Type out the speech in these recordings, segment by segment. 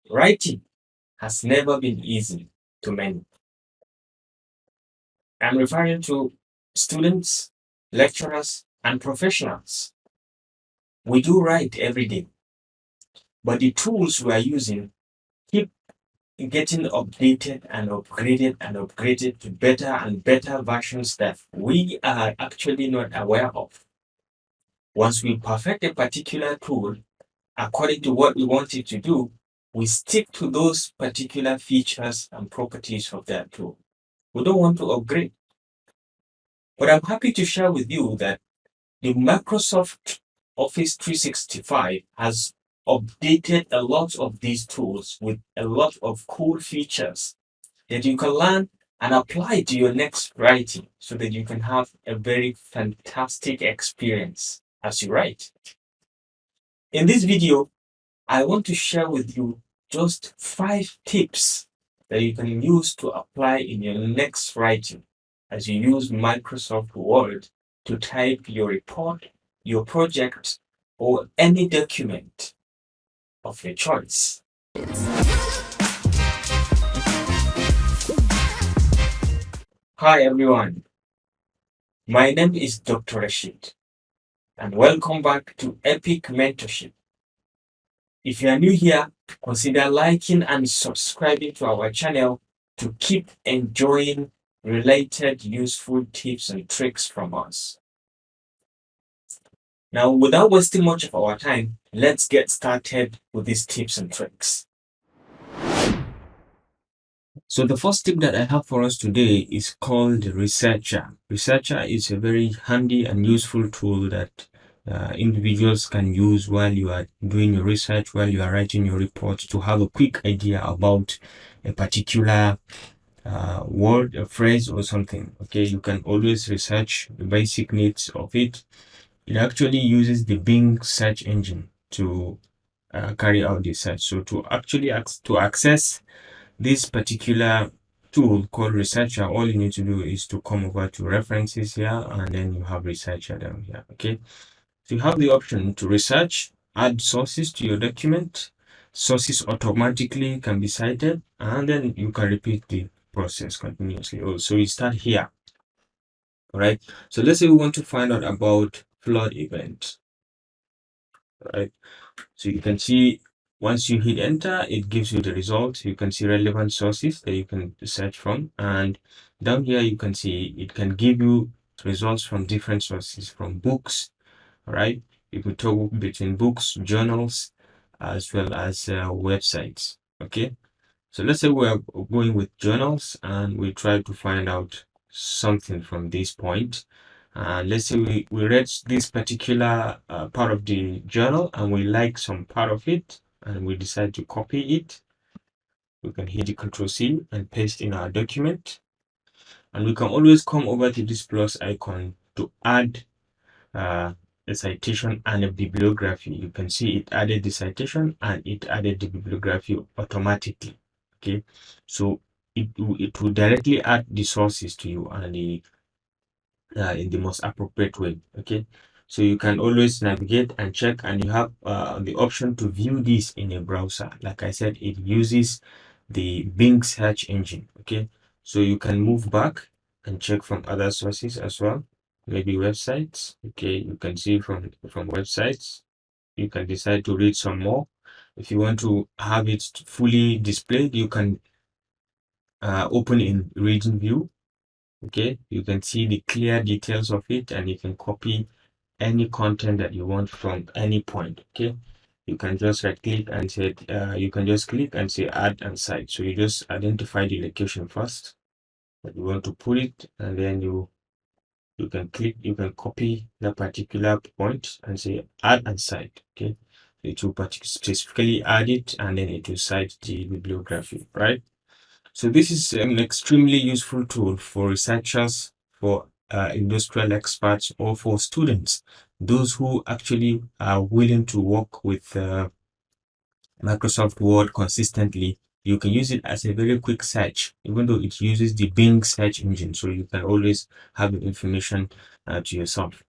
Writing has never been easy to many. I'm referring to students, lecturers, and professionals. We do write every day, but the tools we are using keep getting updated and upgraded to better and better versions that we are actually not aware of. Once we perfect a particular tool according to what we want it to do, we stick to those particular features and properties of that tool. We don't want to upgrade. But I'm happy to share with you that the Microsoft Office 365 has updated a lot of these tools with a lot of cool features that you can learn and apply to your next writing so that you can have a very fantastic experience as you write. In this video, I want to share with you just 5 tips that you can use to apply in your next writing as you use Microsoft Word to type your report, your project, or any document of your choice. Hi everyone, my name is Dr. Rashid and welcome back to Epic Mentorship. If you are new here, consider liking and subscribing to our channel to keep enjoying related useful tips and tricks from us. Now, without wasting much of our time, let's get started with these tips and tricks. So the first tip that I have for us today is called Researcher. Researcher is a very handy and useful tool that individuals can use while you are doing your research, while you are writing your report, to have a quick idea about a particular word, a phrase, or something. Okay, you can always research the basic needs of it. It actually uses the Bing search engine to carry out the search. So to actually access this particular tool called Researcher, all you need to do is to come over to References here, and then you have Researcher down here. Okay, so you have the option to research, add sources to your document. Sources automatically can be cited, and then you can repeat the process continuously. So you start here. All right, so let's say we want to find out about flood events. All right, so you can see once you hit enter, it gives you the results. You can see relevant sources that you can search from, and down here you can see it can give you results from different sources, from books. All right, you can toggle between books, journals, as well as websites. Okay, so let's say we're going with journals and we try to find out something from this point. Let's say we read this particular part of the journal and we like some part of it and we decide to copy it. We can hit the Ctrl+C and paste in our document. And we can always come over to this plus icon to add a citation and a bibliography. You can see it added the citation and it added the bibliography automatically. Okay, so it will directly add the sources to you and in the most appropriate way. Okay, so you can always navigate and check, and you have the option to view this in a browser. Like I said, it uses the Bing search engine. Okay, so you can move back and check from other sources as well, maybe websites. Okay, you can see from websites. You can decide to read some more. If you want to have it fully displayed, you can open in reading view. Okay, you can see the clear details of it, and you can copy any content that you want from any point. Okay, you can just right click and say you can just click and say add and cite. So you just identify the location first that you want to put it, and then you can click, you can copy that particular point and say add and cite. Okay, it will specifically add it, and then it will cite the bibliography, right? So this is an extremely useful tool for researchers, for industrial experts, or for students, those who actually are willing to work with Microsoft Word consistently. You can use it as a very quick search, even though it uses the Bing search engine, so you can always have the information to yourself.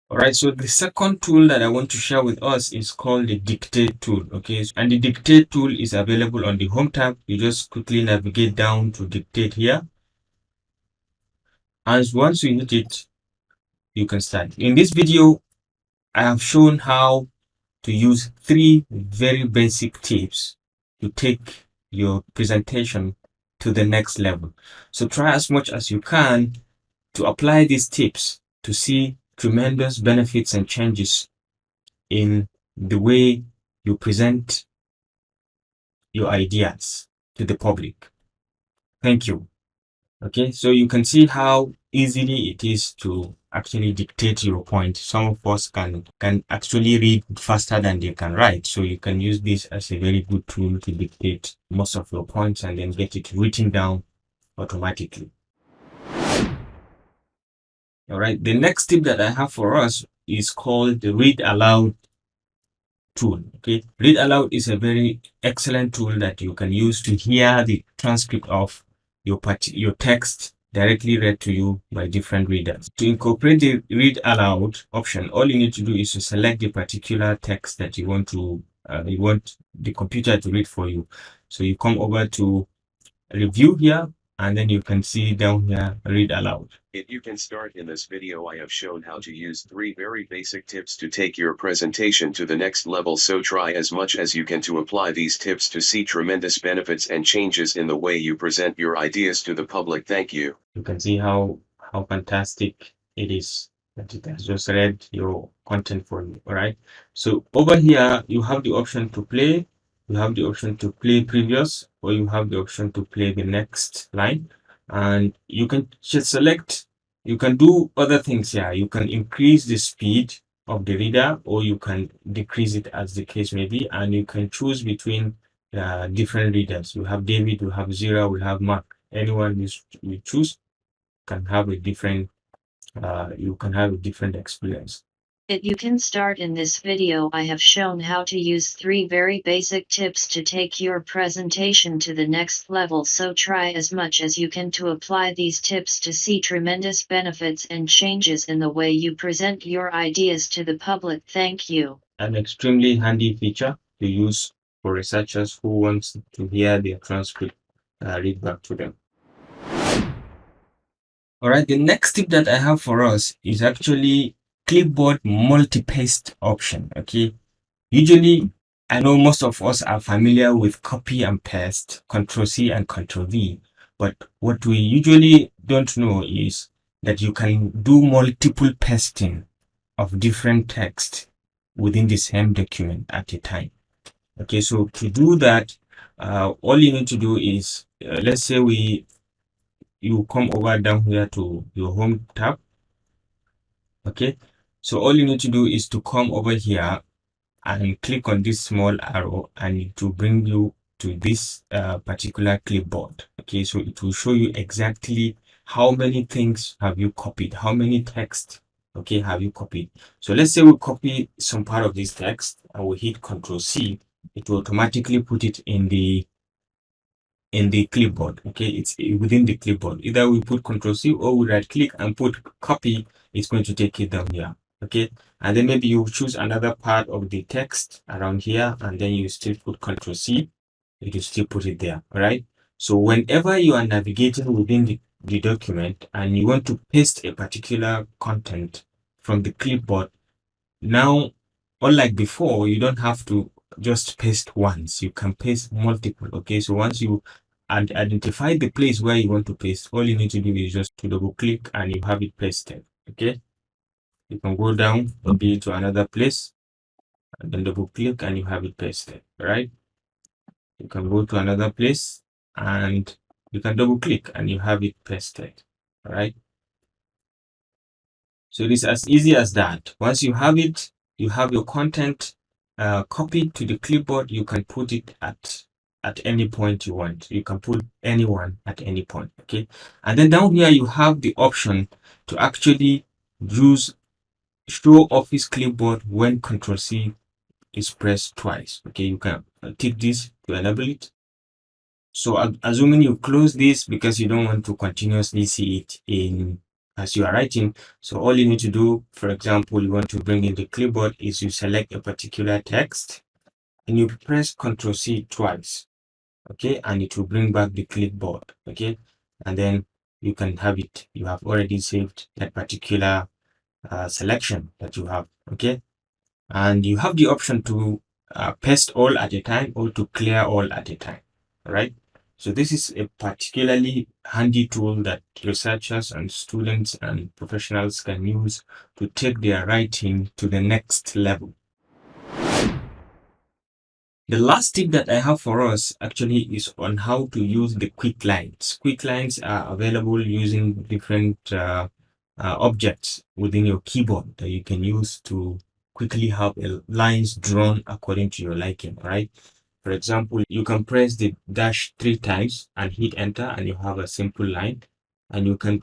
All right, so the second tool that I want to share with us is called the Dictate tool. Okay, and the Dictate tool is available on the Home tab. You just quickly navigate down to Dictate here. And once you hit it, you can start. In this video, I have shown how to use 3 very basic tips to take your presentation to the next level. So try as much as you can to apply these tips to see tremendous benefits and changes in the way you present your ideas to the public. Thank you. Okay, so you can see how easily it is to actually dictate your point. Some of us can actually read faster than they can write. So you can use this as a very good tool to dictate most of your points and then get it written down automatically. All right, the next tip that I have for us is called the Read Aloud tool. Okay, Read Aloud is a very excellent tool that you can use to hear the transcript of your text directly read to you by different readers. To incorporate the Read Aloud option, all you need to do is to select the particular text that you want the computer to read for you. So you come over to Review here, and then you can see down here, Read Aloud. You can start. In this video I have shown how to use 3 very basic tips to take your presentation to the next level, so try as much as you can to apply these tips to see tremendous benefits and changes in the way you present your ideas to the public. Thank you. You can see how fantastic it is that it has just read your content for you. All right, so over here you have the option to play, you have the option to play previous, or you have the option to play the next line, and you can just select. You can do other things here. You can increase the speed of the reader, or you can decrease it, as the case may be, and you can choose between different readers. We have David, we have Zira, we have Mark. Anyone you choose can have a different experience. You can start. In this video I have shown how to use 3 very basic tips to take your presentation to the next level, so try as much as you can to apply these tips to see tremendous benefits and changes in the way you present your ideas to the public. Thank you. An extremely handy feature to use for researchers who want to hear their transcript read back to them. All right, the next tip that I have for us is actually Clipboard Multi-paste option. Okay, usually I know most of us are familiar with copy and paste, Ctrl+C and Ctrl+V, but what we usually don't know is that you can do multiple pasting of different text within the same document at a time. Okay, so to do that, all you need to do is, let's say you come over down here to your Home tab. Okay, so all you need to do is to come over here and click on this small arrow, and to bring you to this particular clipboard. Okay, so it will show you exactly how many things have you copied, how many text, okay, have you copied. So let's say we copy some part of this text and we hit Ctrl+C, it will automatically put it in the clipboard. Okay, it's within the clipboard. Either we put Ctrl+C or we right click and put copy, it's going to take it down here. Okay, and then maybe you choose another part of the text around here, and then you still put Ctrl+C, it will still put it there. All right, so whenever you are navigating within the document and you want to paste a particular content from the clipboard, now, unlike before, you don't have to just paste once, you can paste multiple. Okay, so once you identify the place where you want to paste, all you need to do is just to double click and you have it pasted. Okay, you can go down maybe to another place and then double click and you have it pasted. Right, you can go to another place and you can double click and you have it pasted. All right, so it is as easy as that. Once you have it, you have your content copied to the clipboard. You can put it at any point you want. You can put anyone at any point. Okay, and then down here you have the option to actually use show office clipboard when Ctrl+C is pressed twice. Okay, you can tick this to enable it. So assuming you close this because you don't want to continuously see it in as you are writing. So all you need to do, for example, you want to bring in the clipboard, is you select a particular text and you press Ctrl+C twice, okay, and it will bring back the clipboard, okay, and then you can have it. You have already saved that particular selection that you have, okay, and you have the option to paste all at a time or to clear all at a time. All right, so this is a particularly handy tool that researchers and students and professionals can use to take their writing to the next level. The last tip that I have for us actually is on how to use the quick lines. Quick lines are available using different objects within your keyboard that you can use to quickly have lines drawn according to your liking, right? For example, you can press the dash 3 times and hit enter and you have a simple line. And you can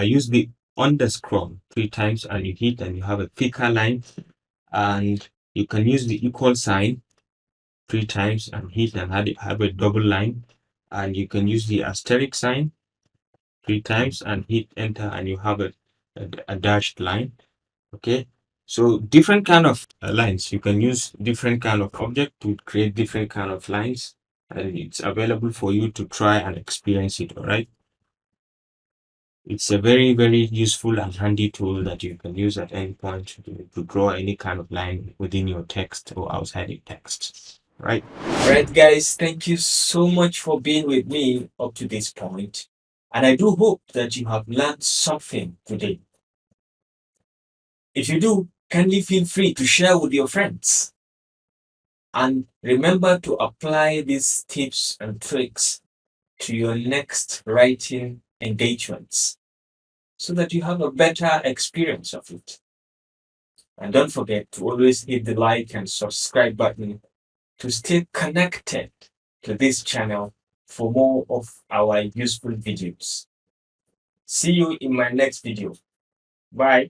use the underscore 3 times and you hit and you have a thicker line. And you can use the equal sign 3 times and hit and have a double line, and you can use the asterisk sign 3 times and hit enter and you have a dashed line. Okay, so different kind of lines. You can use different kind of object to create different kind of lines, and it's available for you to try and experience it. All right, it's a very, very useful and handy tool that you can use at any point to draw any kind of line within your text or outside the text. Right. All right, guys, thank you so much for being with me up to this point. And I do hope that you have learned something today. If you do, kindly feel free to share with your friends. And remember to apply these tips and tricks to your next writing engagements so that you have a better experience of it. And don't forget to always hit the like and subscribe button to stay connected to this channel for more of our useful videos. See you in my next video. Bye.